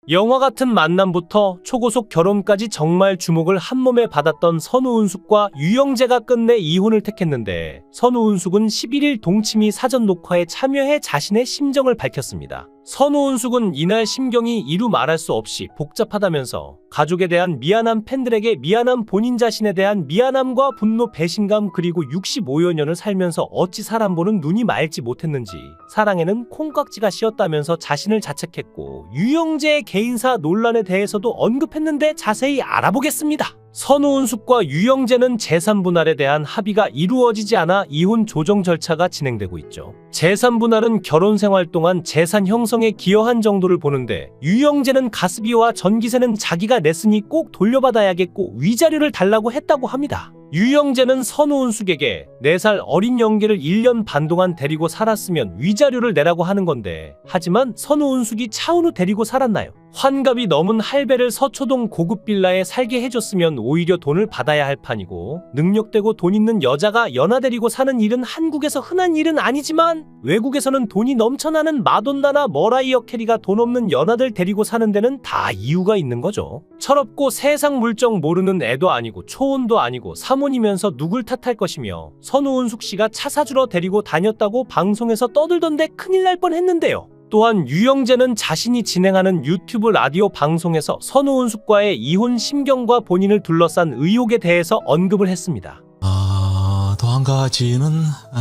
영화 같은 만남부터 초고속 결혼까지 정말 주목을 한몸에 받았던 선우은숙과 유영재가 끝내 이혼을 택했는데, 선우은숙은 11일 동치미 사전 녹화에 참여해 자신의 심정을 밝혔습니다. 선우은숙은 이날 심경이 이루 말할 수 없이 복잡하다면서 가족에 대한 미안함, 팬들에게 미안함, 본인 자신에 대한 미안함과 분노, 배신감, 그리고 65여 년을 살면서 어찌 사람 보는 눈이 맑지 못했는지, 사랑에는 콩깍지가 씌었다면서 자신을 자책했고, 유영재의 개인사 논란에 대해서도 언급했는데 자세히 알아보겠습니다. 선우은숙과 유영재는 재산 분할에 대한 합의가 이루어지지 않아 이혼 조정 절차가 진행되고 있죠. 재산 분할은 결혼 생활 동안 재산 형성에 기여한 정도를 보는데, 유영재는 가스비와 전기세는 자기가 냈으니 꼭 돌려받아야겠고 위자료를 달라고 했다고 합니다. 유영재는 선우은숙에게 4살 어린 영계를 1년 반 동안 데리고 살았으면 위자료를 내라고 하는 건데, 하지만 선우은숙이 차은우 데리고 살았나요? 환갑이 넘은 할배를 서초동 고급 빌라에 살게 해줬으면 오히려 돈을 받아야 할 판이고, 능력되고 돈 있는 여자가 연하 데리고 사는 일은 한국에서 흔한 일은 아니지만 외국에서는 돈이 넘쳐나는 마돈나나 머라이어 캐리가 돈 없는 연하들 데리고 사는 데는 다 이유가 있는 거죠. 철없고 세상 물정 모르는 애도 아니고 초혼도 아니고 사모니면서 누굴 탓할 것이며, 선우은숙 씨가 차 사주러 데리고 다녔다고 방송에서 떠들던데 큰일 날 뻔했는데요. 또한 유영재는 자신이 진행하는 유튜브 라디오 방송에서 선우은숙과의 이혼 심경과 본인을 둘러싼 의혹에 대해서 언급을 했습니다. 또 한 가지는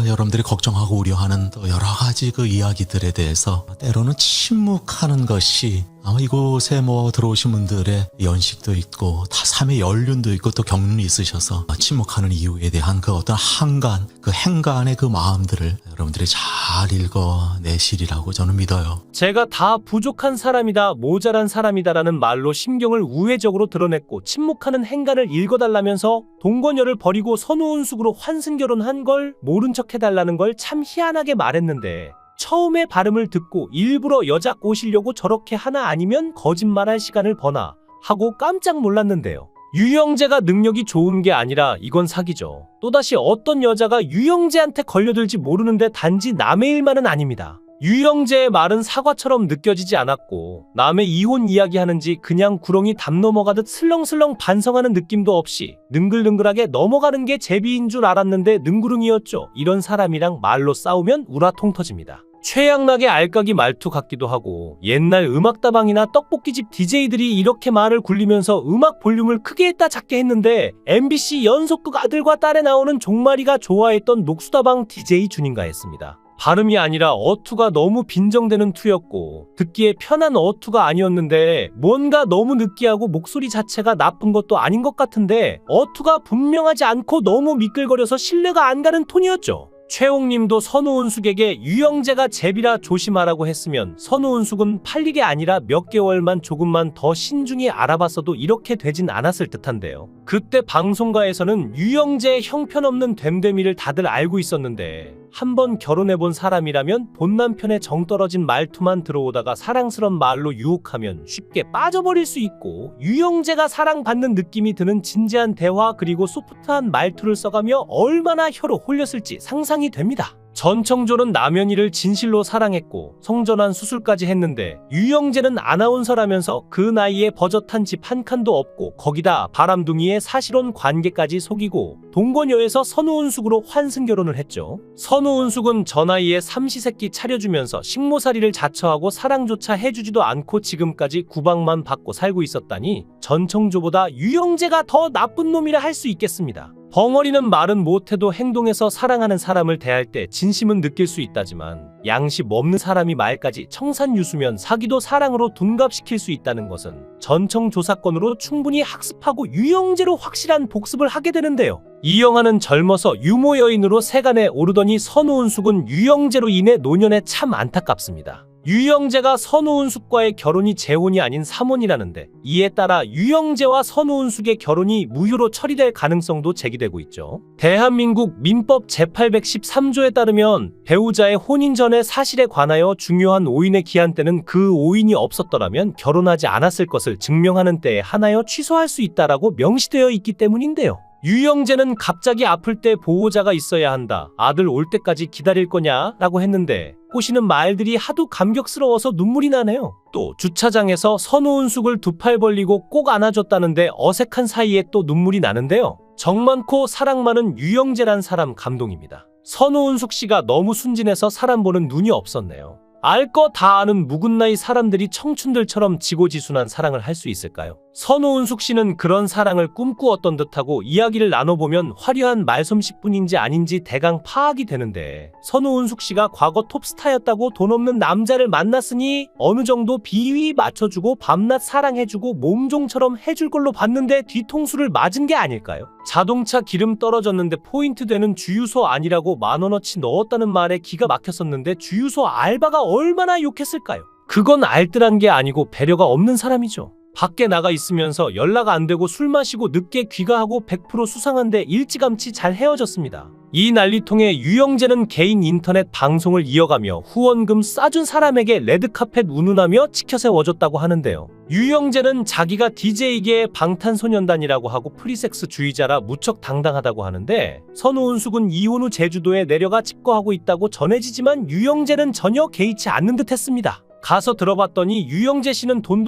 여러분들이 걱정하고 우려하는 또 여러 가지 그 이야기들에 대해서 때로는 침묵하는 것이, 아마 이곳에 들어오신 분들의 연식도 있고 다 삶의 연륜도 있고 또 경륜이 있으셔서 침묵하는 이유에 대한 그 어떤 한간, 그 행간의 그 마음들을 여러분들이 잘 읽어내시리라고 저는 믿어요. 제가 다 부족한 사람이다, 모자란 사람이다라는 말로 심경을 우회적으로 드러냈고, 침묵하는 행간을 읽어달라면서 동거녀를 버리고 선우은숙으로 환승결혼한 걸 모른 척 해달라는 걸 참 희한하게 말했는데, 처음에 발음을 듣고 일부러 여자 꼬시려고 저렇게 하나 아니면 거짓말할 시간을 버나 하고 깜짝 놀랐는데요. 유영재가 능력이 좋은 게 아니라 이건 사기죠. 또다시 어떤 여자가 유영재한테 걸려들지 모르는데 단지 남의 일만은 아닙니다. 유영재의 말은 사과처럼 느껴지지 않았고, 남의 이혼 이야기하는지 그냥 구렁이 담 넘어가듯 슬렁슬렁 반성하는 느낌도 없이 능글능글하게 넘어가는 게 제비인 줄 알았는데 능구릉이었죠. 이런 사람이랑 말로 싸우면 우라통 터집니다. 최양락의 알까기 말투 같기도 하고, 옛날 음악다방이나 떡볶이집 DJ들이 이렇게 말을 굴리면서 음악 볼륨을 크게 했다 작게 했는데, MBC 연속극 아들과 딸에 나오는 종마리가 좋아했던 녹수다방 DJ 준인가 했습니다. 발음이 아니라 어투가 너무 빈정되는 투였고, 듣기에 편한 어투가 아니었는데, 뭔가 너무 느끼하고 목소리 자체가 나쁜 것도 아닌 것 같은데 어투가 분명하지 않고 너무 미끌거려서 신뢰가 안 가는 톤이었죠. 최홍님도 선우은숙에게 유영재가 제비라 조심하라고 했으면 선우은숙은 팔리게 아니라 몇 개월만 조금만 더 신중히 알아봤어도 이렇게 되진 않았을 듯한데요. 그때 방송가에서는 유영재의 형편없는 됨됨이를 다들 알고 있었는데, 한번 결혼해본 사람이라면 본 남편의 정떨어진 말투만 들어오다가 사랑스런 말로 유혹하면 쉽게 빠져버릴 수 있고, 유영재가 사랑받는 느낌이 드는 진지한 대화 그리고 소프트한 말투를 써가며 얼마나 혀로 홀렸을지 상상이 됩니다. 전청조는 남현이를 진실로 사랑했고 성전환 수술까지 했는데, 유영재는 아나운서라면서 그 나이에 버젓한 집 한 칸도 없고 거기다 바람둥이의 사실혼 관계까지 속이고 동거녀에서 선우은숙으로 환승결혼을 했죠. 선우은숙은 저 나이에 삼시세끼 차려주면서 식모살이를 자처하고 사랑조차 해주지도 않고 지금까지 구박만 받고 살고 있었다니, 전청조보다 유영재가 더 나쁜 놈이라 할 수 있겠습니다. 벙어리는 말은 못해도 행동에서 사랑하는 사람을 대할 때 진심은 느낄 수 있다지만, 양심 없는 사람이 말까지 청산유수면 사기도 사랑으로 둔갑시킬 수 있다는 것은 전청조 사건으로 충분히 학습하고 유영재로 확실한 복습을 하게 되는데요. 이영하는 젊어서 유모 여인으로 세간에 오르더니 선우은숙은 유영재로 인해 노년에 참 안타깝습니다. 유영재가 선우은숙과의 결혼이 재혼이 아닌 삼혼이라는데, 이에 따라 유영재와 선우은숙의 결혼이 무효로 처리될 가능성도 제기되고 있죠. 대한민국 민법 제813조에 따르면 배우자의 혼인 전의 사실에 관하여 중요한 오인의 기한 때는 그 오인이 없었더라면 결혼하지 않았을 것을 증명하는 때에 한하여 취소할 수 있다라고 명시되어 있기 때문인데요. 유영재는 갑자기 아플 때 보호자가 있어야 한다. 아들 올 때까지 기다릴 거냐? 라고 했는데 꼬시는 말들이 하도 감격스러워서 눈물이 나네요. 또 주차장에서 선우은숙을 두 팔 벌리고 꼭 안아줬다는데 어색한 사이에 또 눈물이 나는데요. 정 많고 사랑 많은 유영재란 사람 감동입니다. 선우은숙 씨가 너무 순진해서 사람 보는 눈이 없었네요. 알 거 다 아는 묵은 나이 사람들이 청춘들처럼 지고지순한 사랑을 할 수 있을까요? 선우은숙 씨는 그런 사랑을 꿈꾸었던 듯하고 이야기를 나눠보면 화려한 말솜씨뿐인지 아닌지 대강 파악이 되는데 선우은숙 씨가 과거 톱스타였다고 돈 없는 남자를 만났으니 어느 정도 비위 맞춰주고 밤낮 사랑해주고 몸종처럼 해줄 걸로 봤는데 뒤통수를 맞은 게 아닐까요? 자동차 기름 떨어졌는데 포인트 되는 주유소 아니라고 10,000원어치 넣었다는 말에 기가 막혔었는데 주유소 알바가 얼마나 욕했을까요? 그건 알뜰한 게 아니고 배려가 없는 사람이죠. 밖에 나가 있으면서 연락 안 되고 술 마시고 늦게 귀가하고 100% 수상한데 일찌감치 잘 헤어졌습니다. 이 난리통에 유영재는 개인 인터넷 방송을 이어가며 후원금 싸준 사람에게 레드카펫 운운하며 치켜세워줬다고 하는데요. 유영재는 자기가 DJ계의 방탄소년단이라고 하고 프리섹스주의자라 무척 당당하다고 하는데 선우은숙은 이혼 후 제주도에 내려가 집거하고 있다고 전해지지만 유영재는 전혀 개의치 않는 듯 했습니다. 가서 들어봤더니 유영재 씨는 돈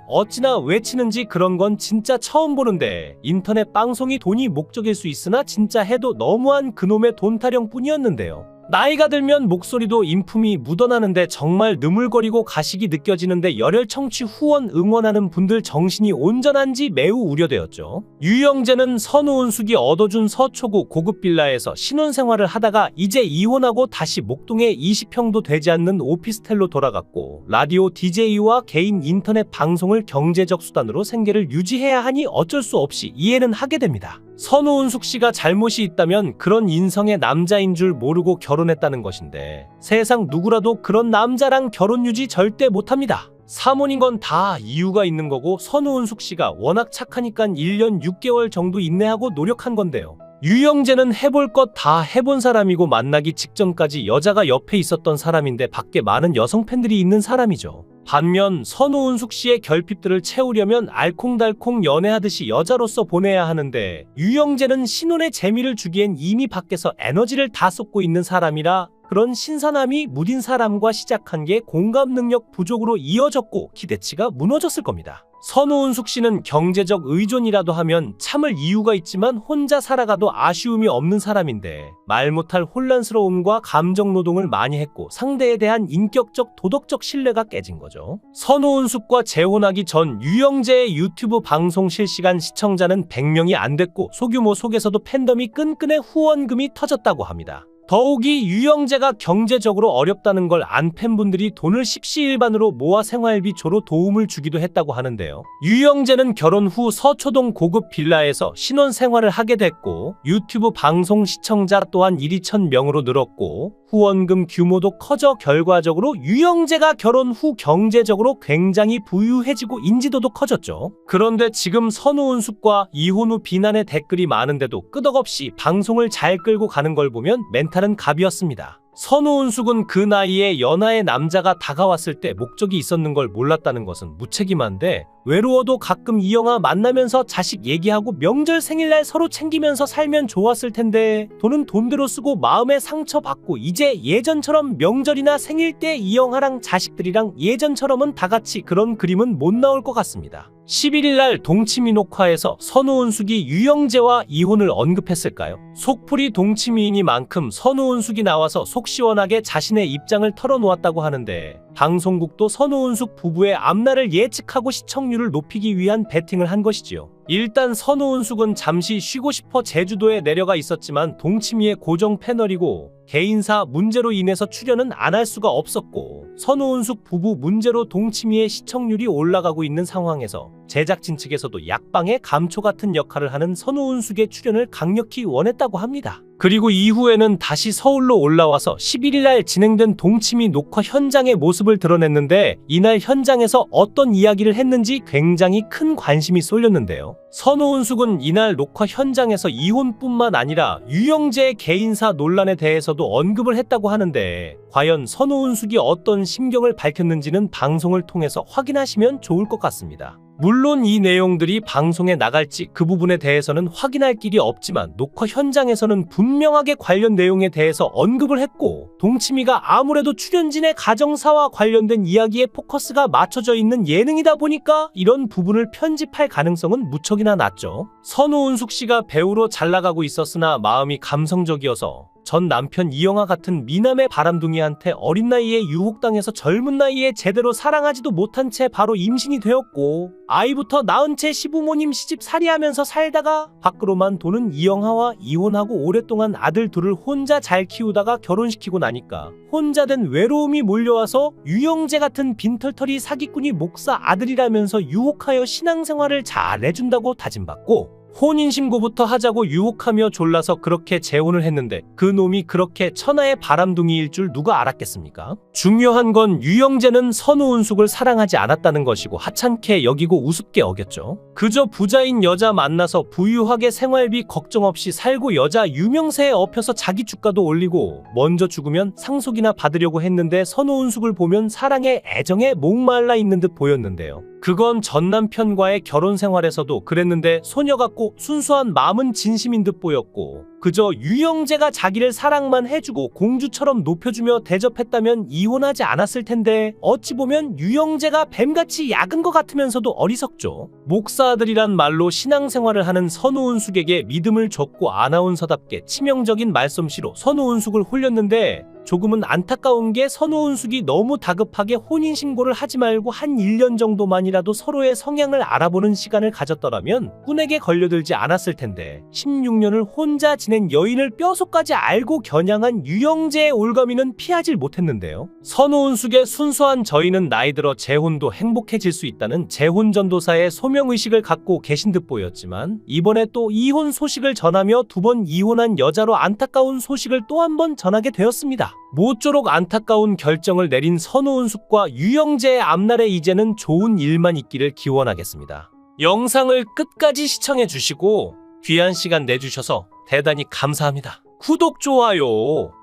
어찌나 외치는지 그런 건 진짜 처음 보는데 인터넷 방송이 돈이 목적일 수 있으나 진짜 해도 너무한 그놈의 돈 타령뿐이었는데요. 나이가 들면 목소리도 인품이 묻어나는데 정말 느물거리고 가식이 느껴지는데 열혈 청취 후원 응원하는 분들 정신이 온전한지 매우 우려되었죠. 유영재는 선우은숙이 얻어준 서초구 고급 빌라에서 신혼생활을 하다가 이제 이혼하고 다시 목동에 20평도 되지 않는 오피스텔로 돌아갔고 라디오 DJ와 개인 인터넷 방송을 경제적 수단으로 생계를 유지해야 하니 어쩔 수 없이 이해는 하게 됩니다. 선우은숙 씨가 잘못이 있다면 그런 인성의 남자인 줄 모르고 결혼했다는 것인데 세상 누구라도 그런 남자랑 결혼 유지 절대 못합니다. 사모님 건 다 이유가 있는 거고 선우은숙 씨가 워낙 착하니까 1년 6개월 정도 인내하고 노력한 건데요. 유영재는 해볼 것 다 해본 사람이고 만나기 직전까지 여자가 옆에 있었던 사람인데 밖에 많은 여성 팬들이 있는 사람이죠. 반면 선우은숙 씨의 결핍들을 채우려면 알콩달콩 연애하듯이 여자로서 보내야 하는데 유영재는 신혼의 재미를 주기엔 이미 밖에서 에너지를 다 쏟고 있는 사람이라 그런 신선함이 무딘 사람과 시작한 게 공감 능력 부족으로 이어졌고 기대치가 무너졌을 겁니다. 선우은숙 씨는 경제적 의존이라도 하면 참을 이유가 있지만 혼자 살아가도 아쉬움이 없는 사람인데 말 못할 혼란스러움과 감정 노동을 많이 했고 상대에 대한 인격적 도덕적 신뢰가 깨진 거죠. 선우은숙과 재혼하기 전 유영재의 유튜브 방송 실시간 시청자는 100명이 안 됐고 소규모 속에서도 팬덤이 끈끈해 후원금이 터졌다고 합니다. 더욱이 유영재가 경제적으로 어렵다는 걸 안 팬분들이 돈을 십시일반으로 모아 생활비 조로 도움을 주기도 했다고 하는데요. 유영재는 결혼 후 서초동 고급 빌라에서 신혼생활을 하게 됐고 유튜브 방송 시청자 또한 1,2,000명으로 늘었고 후원금 규모도 커져 결과적으로 유영재가 결혼 후 경제적으로 굉장히 부유해지고 인지도도 커졌죠. 그런데 지금 선우은숙과 이혼 후 비난의 댓글이 많은데도 끄덕없이 방송을 잘 끌고 가는 걸 보면 멘탈은 갑이었습니다. 선우은숙은 그 나이에 연하의 남자가 다가왔을 때 목적이 있었는 걸 몰랐다는 것은 무책임한데 외로워도 가끔 이영아 만나면서 자식 얘기하고 명절 생일날 서로 챙기면서 살면 좋았을 텐데 돈은 돈대로 쓰고 마음에 상처받고 이제 예전처럼 명절이나 생일 때 이영아랑 자식들이랑 예전처럼은 다 같이 그런 그림은 못 나올 것 같습니다. 11일날 동치미 녹화에서 선우은숙이 유영재와 이혼을 언급했을까요? 속풀이 동치미이니만큼 선우은숙이 나와서 속 시원하게 자신의 입장을 털어놓았다고 하는데 방송국도 선우은숙 부부의 앞날을 예측하고 시청률을 높이기 위한 베팅을 한 것이지요. 일단 선우은숙은 잠시 쉬고 싶어 제주도에 내려가 있었지만 동치미의 고정 패널이고 개인사 문제로 인해서 출연은 안 할 수가 없었고 선우은숙 부부 문제로 동치미의 시청률이 올라가고 있는 상황에서 제작진 측에서도 약방의 감초 같은 역할을 하는 선우은숙의 출연을 강력히 원했다고 합니다. 그리고 이후에는 다시 서울로 올라와서 11일날 진행된 동치미 녹화 현장의 모습을 드러냈는데 이날 현장에서 어떤 이야기를 했는지 굉장히 큰 관심이 쏠렸는데요. 선우은숙은 이날 녹화 현장에서 이혼뿐만 아니라 유영재의 개인사 논란에 대해서도 언급을 했다고 하는데 과연 선우은숙이 어떤 심경을 밝혔는지는 방송을 통해서 확인하시면 좋을 것 같습니다. 물론 이 내용들이 방송에 나갈지 그 부분에 대해서는 확인할 길이 없지만 녹화 현장에서는 분명하게 관련 내용에 대해서 언급을 했고, 동치미가 아무래도 출연진의 가정사와 관련된 이야기에 포커스가 맞춰져 있는 예능이다 보니까 이런 부분을 편집할 가능성은 무척이나 낮죠. 선우은숙 씨가 배우로 잘 나가고 있었으나 마음이 감성적이어서 전 남편 이영하 같은 미남의 바람둥이한테 어린 나이에 유혹당해서 젊은 나이에 제대로 사랑하지도 못한 채 바로 임신이 되었고, 아이부터 낳은 채 시부모님 시집살이하면서 살다가 밖으로만 도는 이영하와 이혼하고 오랫동안 아들 둘을 혼자 잘 키우다가 결혼시키고 나니까 혼자 된 외로움이 몰려와서 유영재 같은 빈털터리 사기꾼이 목사 아들이라면서 유혹하여 신앙생활을 잘해준다고 다짐받고, 혼인신고부터 하자고 유혹하며 졸라서 그렇게 재혼을 했는데 그 놈이 그렇게 천하의 바람둥이일 줄 누가 알았겠습니까? 중요한 건 유영재는 선우은숙을 사랑하지 않았다는 것이고 하찮게 여기고 우습게 어겼죠. 그저 부자인 여자 만나서 부유하게 생활비 걱정 없이 살고 여자 유명세에 엎여서 자기 주가도 올리고 먼저 죽으면 상속이나 받으려고 했는데 선우은숙을 보면 사랑에 애정에 목말라 있는 듯 보였는데요. 그건 전 남편과의 결혼 생활에서도 그랬는데 소녀 같고 순수한 마음은 진심인 듯 보였고, 그저 유영재가 자기를 사랑만 해주고 공주처럼 높여주며 대접했다면 이혼하지 않았을 텐데 어찌 보면 유영재가 뱀같이 약은 것 같으면서도 어리석죠. 목사 아들이란 말로 신앙생활을 하는 선우은숙에게 믿음을 줬고 아나운서답게 치명적인 말솜씨로 선우은숙을 홀렸는데, 조금은 안타까운 게 선우은숙이 너무 다급하게 혼인신고를 하지 말고 한 1년 정도만이라도 서로의 성향을 알아보는 시간을 가졌더라면 꾼에게 걸려들지 않았을 텐데 16년을 혼자 지낸 여인을 뼈속까지 알고 겨냥한 유영재의 올가미는 피하질 못했는데요. 선우은숙의 순수한 저희는 나이 들어 재혼도 행복해질 수 있다는 재혼전도사의 소명의식을 갖고 계신 듯 보였지만, 이번에 또 이혼 소식을 전하며 2번 이혼한 여자로 안타까운 소식을 또 한 번 전하게 되었습니다. 모쪼록 안타까운 결정을 내린 선우은숙과 유영재의 앞날에 이제는 좋은 일만 있기를 기원하겠습니다. 영상을 끝까지 시청해 주시고 귀한 시간 내주셔서 대단히 감사합니다. 구독, 좋아요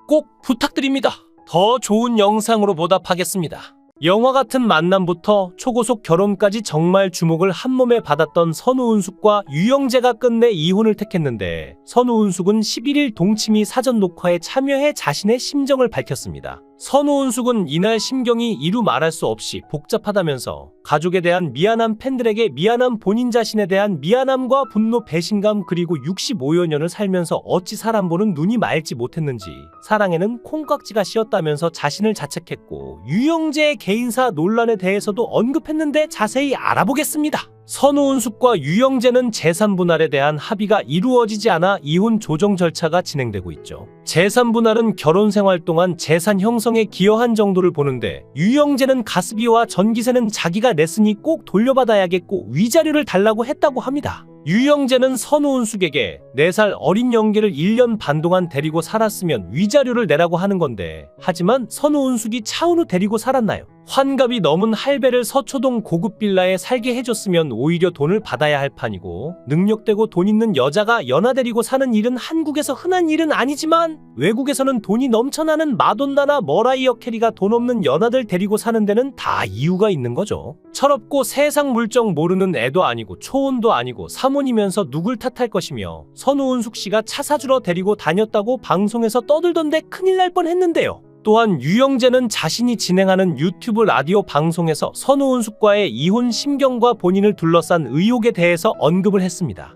꼭 부탁드립니다. 더 좋은 영상으로 보답하겠습니다. 영화 같은 만남부터 초고속 결혼까지 정말 주목을 한몸에 받았던 선우은숙과 유영재가 끝내 이혼을 택했는데, 선우은숙은 11일 동치미 사전 녹화에 참여해 자신의 심정을 밝혔습니다. 선우은숙은 이날 심경이 이루 말할 수 없이 복잡하다면서 가족에 대한 미안함, 팬들에게 미안함, 본인 자신에 대한 미안함과 분노, 배신감, 그리고 65여 년을 살면서 어찌 사람 보는 눈이 맑지 못했는지 사랑에는 콩깍지가 씌었다면서 자신을 자책했고, 유영재의 개인사 논란에 대해서도 언급했는데 자세히 알아보겠습니다. 선우은숙과 유영재는 재산 분할에 대한 합의가 이루어지지 않아 이혼 조정 절차가 진행되고 있죠. 재산 분할은 결혼 생활 동안 재산 형성에 기여한 정도를 보는데, 유영재는 가스비와 전기세는 자기가 냈으니 꼭 돌려받아야겠고 위자료를 달라고 했다고 합니다. 유영재는 선우은숙에게 4살 어린 영계를 1년 반 동안 데리고 살았으면 위자료를 내라고 하는 건데, 하지만 선우은숙이 차은우 데리고 살았나요? 환갑이 넘은 할배를 서초동 고급 빌라에 살게 해줬으면 오히려 돈을 받아야 할 판이고, 능력되고 돈 있는 여자가 연하 데리고 사는 일은 한국에서 흔한 일은 아니지만 외국에서는 돈이 넘쳐나는 마돈나나 머라이어 캐리가 돈 없는 연하들 데리고 사는 데는 다 이유가 있는 거죠. 철없고 세상 물정 모르는 애도 아니고 초혼도 아니고 사모니면서 누굴 탓할 것이며, 선우은숙 씨가 차 사주러 데리고 다녔다고 방송에서 떠들던데 큰일 날 뻔했는데요. 또한 유영재는 자신이 진행하는 유튜브 라디오 방송에서 선우은숙과의 이혼 심경과 본인을 둘러싼 의혹에 대해서 언급을 했습니다.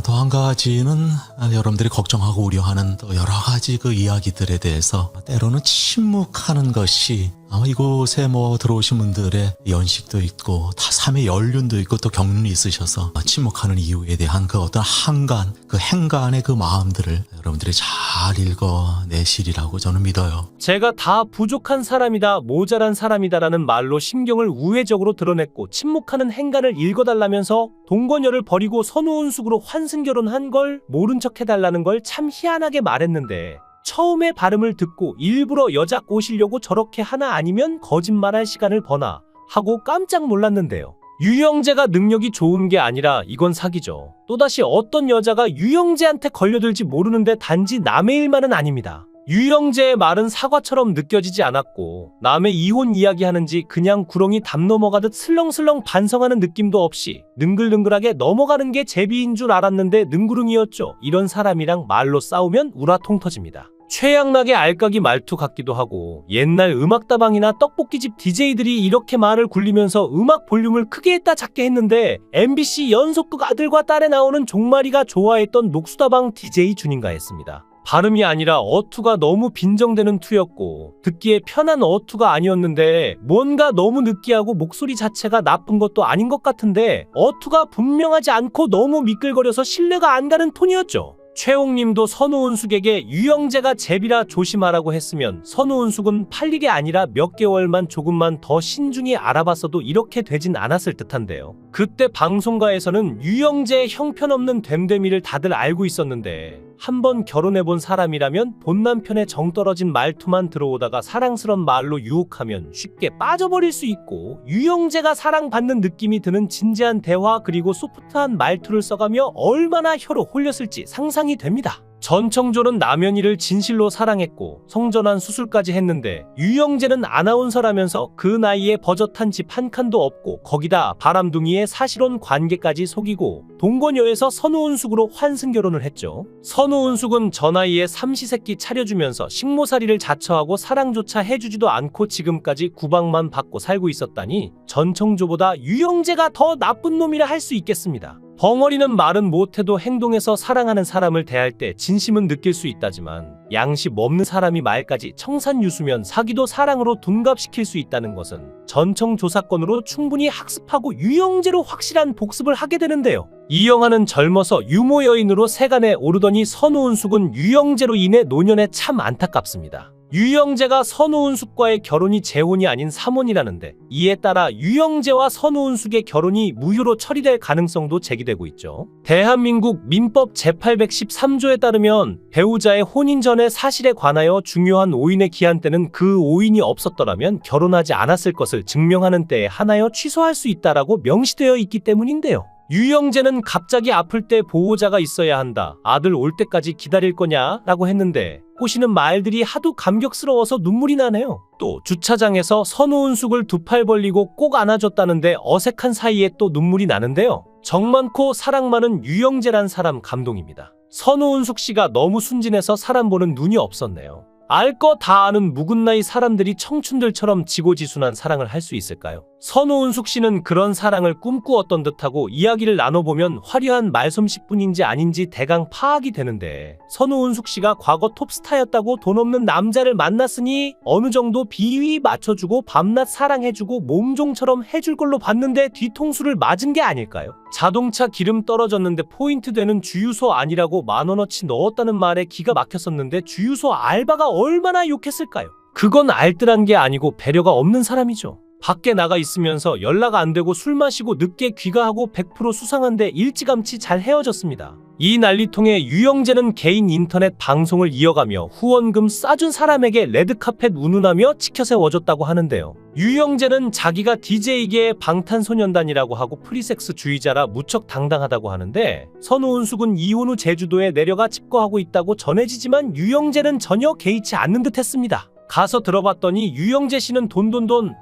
또 한 가지는 여러분들이 걱정하고 우려하는 또 여러 가지 그 이야기들에 대해서 때로는 침묵하는 것이 아마 이곳에 들어오신 분들의 연식도 있고 다 삶의 연륜도 있고 또 경륜이 있으셔서 침묵하는 이유에 대한 그 어떤 한간, 그 행간의 그 마음들을 여러분들이 잘 읽어내시리라고 저는 믿어요. 제가 다 부족한 사람이다, 모자란 사람이다라는 말로 심경을 우회적으로 드러냈고 침묵하는 행간을 읽어달라면서 동거녀를 버리고 선우은숙으로 환승결혼한 걸 모른 척 해달라는 걸 참 희한하게 말했는데, 처음에 발음을 듣고 일부러 여자 꼬시려고 저렇게 하나 아니면 거짓말할 시간을 버나 하고 깜짝 놀랐는데요. 유영재가 능력이 좋은 게 아니라 이건 사기죠. 또다시 어떤 여자가 유영재한테 걸려들지 모르는데 단지 남의 일만은 아닙니다. 유영재의 말은 사과처럼 느껴지지 않았고 남의 이혼 이야기하는지 그냥 구렁이 담 넘어가듯 슬렁슬렁 반성하는 느낌도 없이 능글능글하게 넘어가는 게 제비인 줄 알았는데 능구릉이었죠. 이런 사람이랑 말로 싸우면 우라통 터집니다. 최양락의 알까기 말투 같기도 하고 옛날 음악다방이나 떡볶이집 DJ들이 이렇게 말을 굴리면서 음악 볼륨을 크게 했다 작게 했는데 MBC 연속극 아들과 딸에 나오는 종마리가 좋아했던 녹수다방 DJ 준인가 했습니다. 발음이 아니라 어투가 너무 빈정대는 투였고 듣기에 편한 어투가 아니었는데 뭔가 너무 느끼하고 목소리 자체가 나쁜 것도 아닌 것 같은데 어투가 분명하지 않고 너무 미끌거려서 신뢰가 안 가는 톤이었죠. 최홍님도 선우은숙에게 유영재가 제비라 조심하라고 했으면 선우은숙은 팔리게 아니라 몇 개월만 조금만 더 신중히 알아봤어도 이렇게 되진 않았을 듯한데요. 그때 방송가에서는 유영재의 형편없는 됨됨이를 다들 알고 있었는데 한번 결혼해본 사람이라면 본 남편의 정떨어진 말투만 들어오다가 사랑스런 말로 유혹하면 쉽게 빠져버릴 수 있고 유영재가 사랑받는 느낌이 드는 진지한 대화 그리고 소프트한 말투를 써가며 얼마나 혀로 홀렸을지 상상이 됩니다. 전청조는 남현이를 진실로 사랑했고 성전환 수술까지 했는데 유영재는 아나운서라면서 그 나이에 버젓한 집 한 칸도 없고 거기다 바람둥이의 사실혼 관계까지 속이고 동거녀에서 선우은숙으로 환승결혼을 했죠. 선우은숙은 저 나이에 삼시세끼 차려주면서 식모살이를 자처하고 사랑조차 해주지도 않고 지금까지 구박만 받고 살고 있었다니 전청조보다 유영재가 더 나쁜 놈이라 할 수 있겠습니다. 벙어리는 말은 못해도 행동에서 사랑하는 사람을 대할 때 진심은 느낄 수 있다지만 양심 없는 사람이 말까지 청산유수면 사기도 사랑으로 둔갑시킬 수 있다는 것은 전청조사건으로 충분히 학습하고 유영재로 확실한 복습을 하게 되는데요. 이영하는 젊어서 유모 여인으로 세간에 오르더니 선우은숙은 유영재로 인해 노년에 참 안타깝습니다. 유영재가 선우은숙과의 결혼이 재혼이 아닌 삼혼이라는데 이에 따라 유영재와 선우은숙의 결혼이 무효로 처리될 가능성도 제기되고 있죠. 대한민국 민법 제813조에 따르면 배우자의 혼인 전의 사실에 관하여 중요한 오인의 기한 때는 그 오인이 없었더라면 결혼하지 않았을 것을 증명하는 때에 한하여 취소할 수 있다라고 명시되어 있기 때문인데요. 유영재는 갑자기 아플 때 보호자가 있어야 한다. 아들 올 때까지 기다릴 거냐? 라고 했는데 꼬시는 말들이 하도 감격스러워서 눈물이 나네요. 또 주차장에서 선우은숙을 두 팔 벌리고 꼭 안아줬다는데 어색한 사이에 또 눈물이 나는데요. 정 많고 사랑 많은 유영재란 사람 감동입니다. 선우은숙 씨가 너무 순진해서 사람 보는 눈이 없었네요. 알 거 다 아는 묵은 나이 사람들이 청춘들처럼 지고지순한 사랑을 할 수 있을까요? 선우은숙 씨는 그런 사랑을 꿈꾸었던 듯하고 이야기를 나눠보면 화려한 말솜씨뿐인지 아닌지 대강 파악이 되는데 선우은숙 씨가 과거 톱스타였다고 돈 없는 남자를 만났으니 어느 정도 비위 맞춰주고 밤낮 사랑해주고 몸종처럼 해줄 걸로 봤는데 뒤통수를 맞은 게 아닐까요? 자동차 기름 떨어졌는데 포인트 되는 주유소 아니라고 10,000원어치 넣었다는 말에 기가 막혔었는데 주유소 알바가 얼마나 욕했을까요? 그건 알뜰한 게 아니고 배려가 없는 사람이죠. 밖에 나가 있으면서 연락 안 되고 술 마시고 늦게 귀가하고 100% 수상한데 일찌감치 잘 헤어졌습니다. 이 난리통에 유영재는 개인 인터넷 방송을 이어가며 후원금 싸준 사람에게 레드카펫 운운하며 치켜세워줬다고 하는데요. 유영재는 자기가 DJ계의 방탄소년단이라고 하고 프리섹스주의자라 무척 당당하다고 하는데 선우은숙은 이혼 후 제주도에 내려가 집거하고 있다고 전해지지만 유영재는 전혀 개의치 않는 듯 했습니다. 가서 들어봤더니 유영재 씨는 돈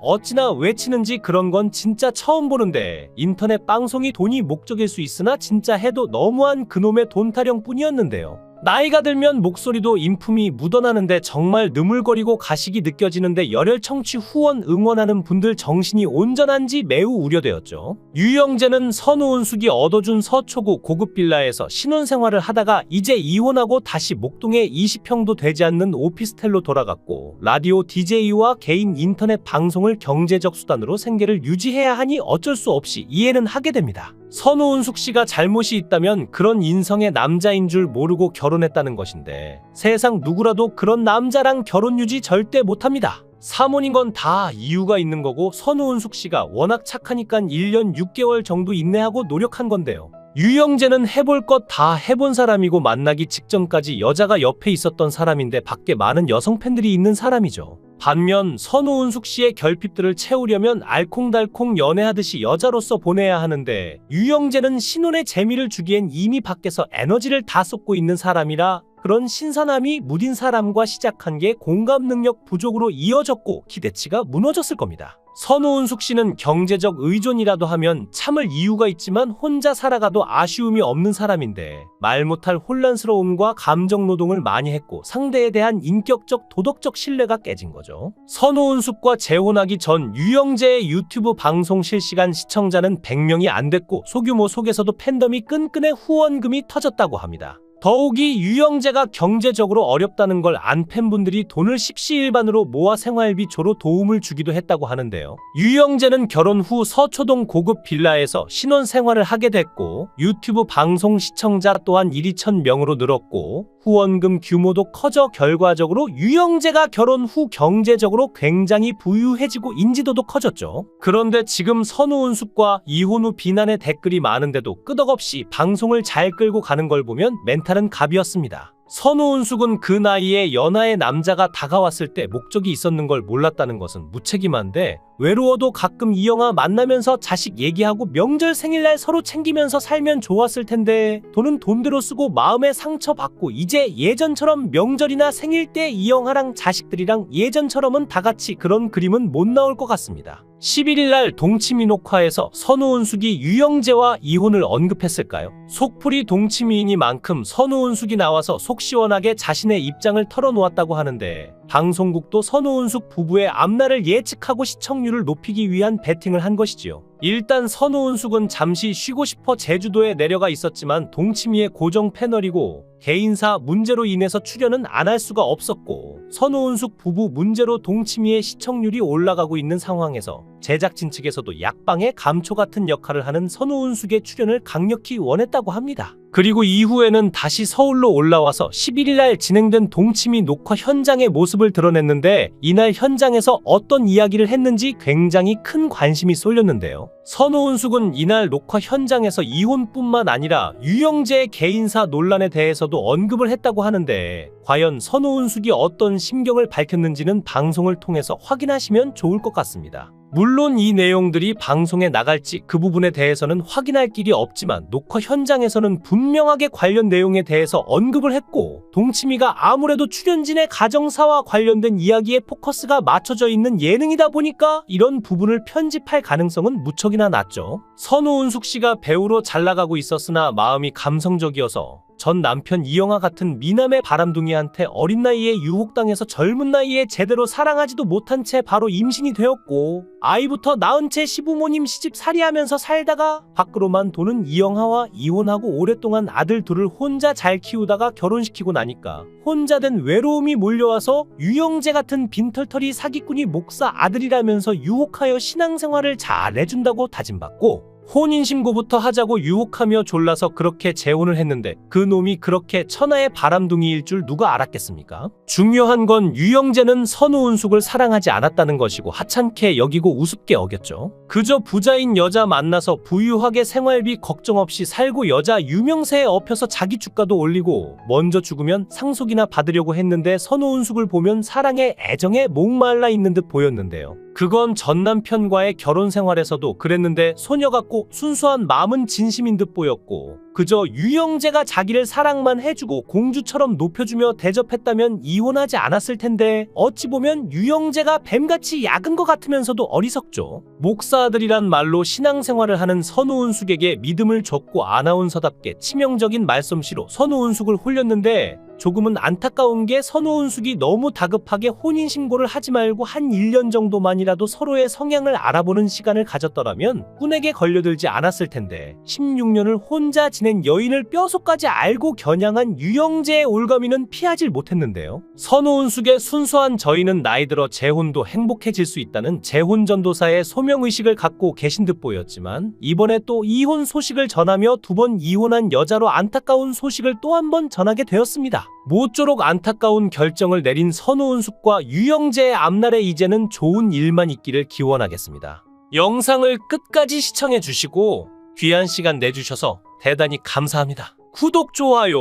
어찌나 외치는지 그런 건 진짜 처음 보는데 인터넷 방송이 돈이 목적일 수 있으나 진짜 해도 너무한 그놈의 돈 타령뿐이었는데요. 나이가 들면 목소리도 인품이 묻어나는데 정말 느물거리고 가식이 느껴지는데 열혈 청취 후원 응원하는 분들 정신이 온전한지 매우 우려되었죠. 유영재는 선우은숙이 얻어준 서초구 고급 빌라에서 신혼생활을 하다가 이제 이혼하고 다시 목동에 20평도 되지 않는 오피스텔로 돌아갔고 라디오 DJ와 개인 인터넷 방송을 경제적 수단으로 생계를 유지해야 하니 어쩔 수 없이 이해는 하게 됩니다. 선우은숙 씨가 잘못이 있다면 그런 인성의 남자인 줄 모르고 결혼했다는 것인데 세상 누구라도 그런 남자랑 결혼 유지 절대 못합니다. 사모인 건 다 이유가 있는 거고 선우은숙 씨가 워낙 착하니까 1년 6개월 정도 인내하고 노력한 건데요. 유영재는 해볼 것 다 해본 사람이고 만나기 직전까지 여자가 옆에 있었던 사람인데 밖에 많은 여성 팬들이 있는 사람이죠. 반면 선우은숙 씨의 결핍들을 채우려면 알콩달콩 연애하듯이 여자로서 보내야 하는데 유영재는 신혼의 재미를 주기엔 이미 밖에서 에너지를 다 쏟고 있는 사람이라 그런 신선함이 무딘 사람과 시작한 게 공감 능력 부족으로 이어졌고 기대치가 무너졌을 겁니다. 선우은숙 씨는 경제적 의존이라도 하면 참을 이유가 있지만 혼자 살아가도 아쉬움이 없는 사람인데 말 못할 혼란스러움과 감정 노동을 많이 했고 상대에 대한 인격적 도덕적 신뢰가 깨진 거죠. 선우은숙과 재혼하기 전 유영재의 유튜브 방송 실시간 시청자는 100명이 안 됐고 소규모 속에서도 팬덤이 끈끈해 후원금이 터졌다고 합니다. 더욱이 유영재가 경제적으로 어렵다는 걸 안 팬분들이 돈을 십시일반으로 모아 생활비 조로 도움을 주기도 했다고 하는데요. 유영재는 결혼 후 서초동 고급 빌라에서 신혼 생활을 하게 됐고 유튜브 방송 시청자 또한 1,2,000명으로 늘었고 후원금 규모도 커져 결과적으로 유영재가 결혼 후 경제적으로 굉장히 부유해지고 인지도도 커졌죠. 그런데 지금 선우은숙과 이혼 후 비난의 댓글이 많은데도 끄덕없이 방송을 잘 끌고 가는 걸 보면 멘탈은 갑이었습니다. 선우은숙은 그 나이에 연하의 남자가 다가왔을 때 목적이 있었는 걸 몰랐다는 것은 무책임한데 외로워도 가끔 이영아 만나면서 자식 얘기하고 명절 생일날 서로 챙기면서 살면 좋았을 텐데 돈은 돈대로 쓰고 마음에 상처받고 이제 예전처럼 명절이나 생일 때 이영아랑 자식들이랑 예전처럼은 다 같이 그런 그림은 못 나올 것 같습니다. 11일날 동치미 녹화에서 선우은숙이 유영재와 이혼을 언급했을까요? 속풀이 동치미이니만큼 선우은숙이 나와서 속 시원하게 자신의 입장을 털어놓았다고 하는데 방송국도 선우은숙 부부의 앞날을 예측하고 시청률을 높이기 위한 베팅을 한 것이지요. 일단 선우은숙은 잠시 쉬고 싶어 제주도에 내려가 있었지만 동치미의 고정 패널이고 개인사 문제로 인해서 출연은 안 할 수가 없었고 선우은숙 부부 문제로 동치미의 시청률이 올라가고 있는 상황에서 제작진 측에서도 약방의 감초 같은 역할을 하는 선우은숙의 출연을 강력히 원했다고 합니다. 그리고 이후에는 다시 서울로 올라와서 11일날 진행된 동치미 녹화 현장의 모습을 드러냈는데 이날 현장에서 어떤 이야기를 했는지 굉장히 큰 관심이 쏠렸는데요. 선우은숙은 이날 녹화 현장에서 이혼뿐만 아니라 유영재의 개인사 논란에 대해서도 언급을 했다고 하는데 과연 선우은숙이 어떤 심경을 밝혔는지는 방송을 통해서 확인하시면 좋을 것 같습니다. 물론 이 내용들이 방송에 나갈지 그 부분에 대해서는 확인할 길이 없지만 녹화 현장에서는 분명하게 관련 내용에 대해서 언급을 했고 동치미가 아무래도 출연진의 가정사와 관련된 이야기에 포커스가 맞춰져 있는 예능이다 보니까 이런 부분을 편집할 가능성은 무척이나 낮죠. 선우은숙 씨가 배우로 잘 나가고 있었으나 마음이 감성적이어서 전 남편 이영아 같은 미남의 바람둥이한테 어린 나이에 유혹당해서 젊은 나이에 제대로 사랑하지도 못한 채 바로 임신이 되었고 아이부터 낳은 채 시부모님 시집살이하면서 살다가 밖으로만 도는 이영아와 이혼하고 오랫동안 아들 둘을 혼자 잘 키우다가 결혼시키고 나니까 혼자 된 외로움이 몰려와서 유영재 같은 빈털터리 사기꾼이 목사 아들이라면서 유혹하여 신앙생활을 잘 해준다고 다짐받고 혼인신고부터 하자고 유혹하며 졸라서 그렇게 재혼을 했는데 그 놈이 그렇게 천하의 바람둥이일 줄 누가 알았겠습니까? 중요한 건 유영재는 선우은숙을 사랑하지 않았다는 것이고 하찮게 여기고 우습게 어겼죠. 그저 부자인 여자 만나서 부유하게 생활비 걱정 없이 살고 여자 유명세에 엎혀서 자기 주가도 올리고 먼저 죽으면 상속이나 받으려고 했는데 선우은숙을 보면 사랑에 애정에 목말라 있는 듯 보였는데요. 그건 전 남편과의 결혼 생활에서도 그랬는데 소녀 같고 순수한 마음은 진심인 듯 보였고 그저 유영재가 자기를 사랑만 해주고 공주처럼 높여주며 대접했다면 이혼하지 않았을 텐데 어찌 보면 유영재가 뱀같이 약은 것 같으면서도 어리석죠. 목사 아들이란 말로 신앙생활을 하는 선우은숙에게 믿음을 줬고 아나운서답게 치명적인 말솜씨로 선우은숙을 홀렸는데 조금은 안타까운 게 선우은숙이 너무 다급하게 혼인신고를 하지 말고 한 1년 정도만이라도 서로의 성향을 알아보는 시간을 가졌더라면 꾼에게 걸려들지 않았을 텐데 16년을 혼자 지낸 여인을 뼈속까지 알고 겨냥한 유영재의 올가미는 피하질 못했는데요. 선우은숙의 순수한 저희는 나이 들어 재혼도 행복해질 수 있다는 재혼전도사의 소명의식을 갖고 계신 듯 보였지만 이번에 또 이혼 소식을 전하며 2번 이혼한 여자로 안타까운 소식을 또 한 번 전하게 되었습니다. 모쪼록 안타까운 결정을 내린 선우은숙과 유영재의 앞날에 이제는 좋은 일만 있기를 기원하겠습니다. 영상을 끝까지 시청해주시고 귀한 시간 내주셔서 대단히 감사합니다. 구독, 좋아요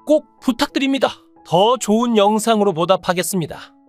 꼭 부탁드립니다. 더 좋은 영상으로 보답하겠습니다.